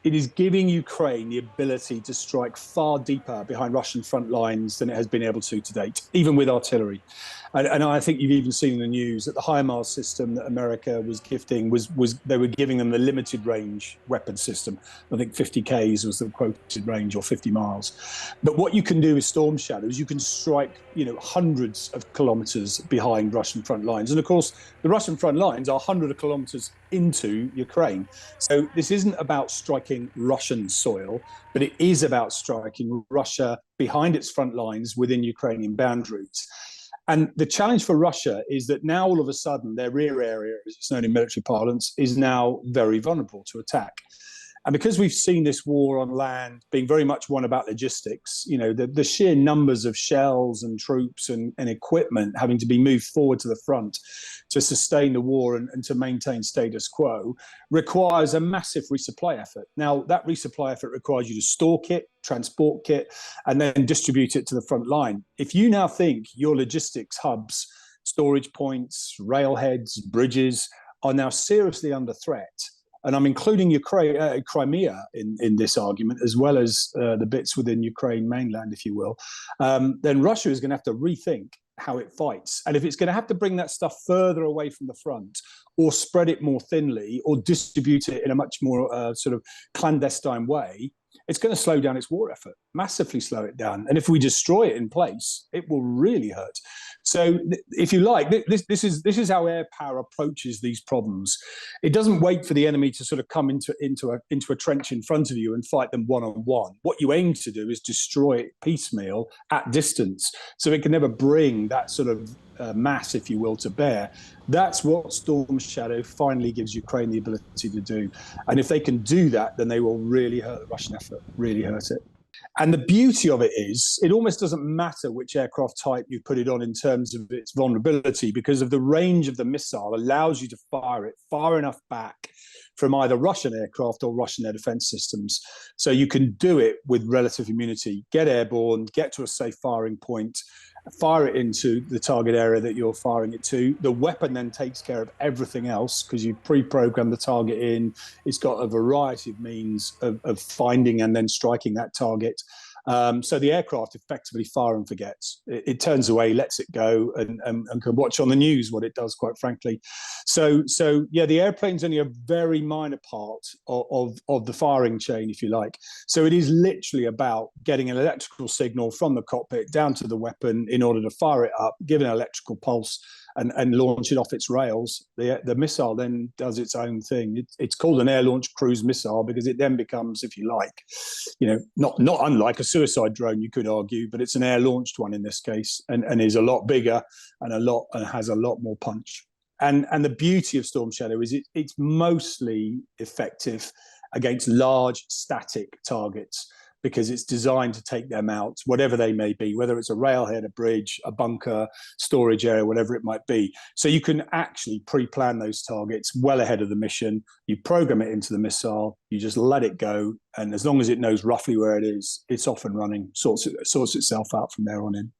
it is giving Ukraine the ability to strike far deeper behind Russian front lines than it has been able to date, even with artillery. And I think you've even seen in the news that the HIMARS system that America was gifting was they were giving them the limited range weapon system. I think 50 Ks was the quoted range, or 50 miles. But what you can do with Storm Shadows, you can strike, hundreds of kilometers behind Russian front lines. And of course, the Russian front lines are hundreds of kilometers into Ukraine. So this isn't about striking Russian soil, but it is about striking Russia behind its front lines within Ukrainian boundaries. And the challenge for Russia is that now all of a sudden their rear area, as it's known in military parlance, is now very vulnerable to attack. And because we've seen this war on land being very much one about logistics, the sheer numbers of shells and troops and equipment having to be moved forward to the front to sustain the war and to maintain status quo requires a massive resupply effort. Now, that resupply effort requires you to store kit, transport kit, and then distribute it to the front line. If you now think your logistics hubs, storage points, railheads, bridges are now seriously under threat, and I'm including Ukraine, Crimea in this argument, as well as the bits within Ukraine mainland, if you will, then Russia is going to have to rethink how it fights. And if it's going to have to bring that stuff further away from the front, or spread it more thinly, or distribute it in a much more sort of clandestine way, it's going to slow down its war effort, massively slow it down. And if we destroy it in place, it will really hurt. So if you like, this is how air power approaches these problems. It doesn't wait for the enemy to sort of come into a trench in front of you and fight them one-on-one. What you aim to do is destroy it piecemeal at distance, so it can never bring that sort of mass, if you will, to bear. That's what Storm Shadow finally gives Ukraine the ability to do. And if they can do that, then they will really hurt the Russian effort, really hurt it. And the beauty of it is, it almost doesn't matter which aircraft type you put it on in terms of its vulnerability, because of the range of the missile allows you to fire it far enough back from either Russian aircraft or Russian air defense systems. So you can do it with relative immunity, get airborne, get to a safe firing point, fire it into the target area that you're firing it to. The weapon then takes care of everything else because you pre-programmed the target in. It's got a variety of means of finding and then striking that target. So the aircraft effectively fire and forgets. It turns away, lets it go, and can watch on the news what it does, quite frankly. So yeah, the airplane's only a very minor part of the firing chain, if you like. So it is literally about getting an electrical signal from the cockpit down to the weapon in order to fire it up, give an electrical pulse, and launch it off its rails. The missile then does its own thing. It's called an air-launched cruise missile because it then becomes, if you like, not unlike a suicide drone, you could argue, but it's an air-launched one in this case, and is a lot bigger and has a lot more punch. And the beauty of Storm Shadow is it's mostly effective against large static targets, because it's designed to take them out, whatever they may be, whether it's a railhead, a bridge, a bunker, storage area, whatever it might be. So you can actually pre-plan those targets well ahead of the mission. You program it into the missile, you just let it go, and as long as it knows roughly where it is, it's off and running, sorts itself out from there on in.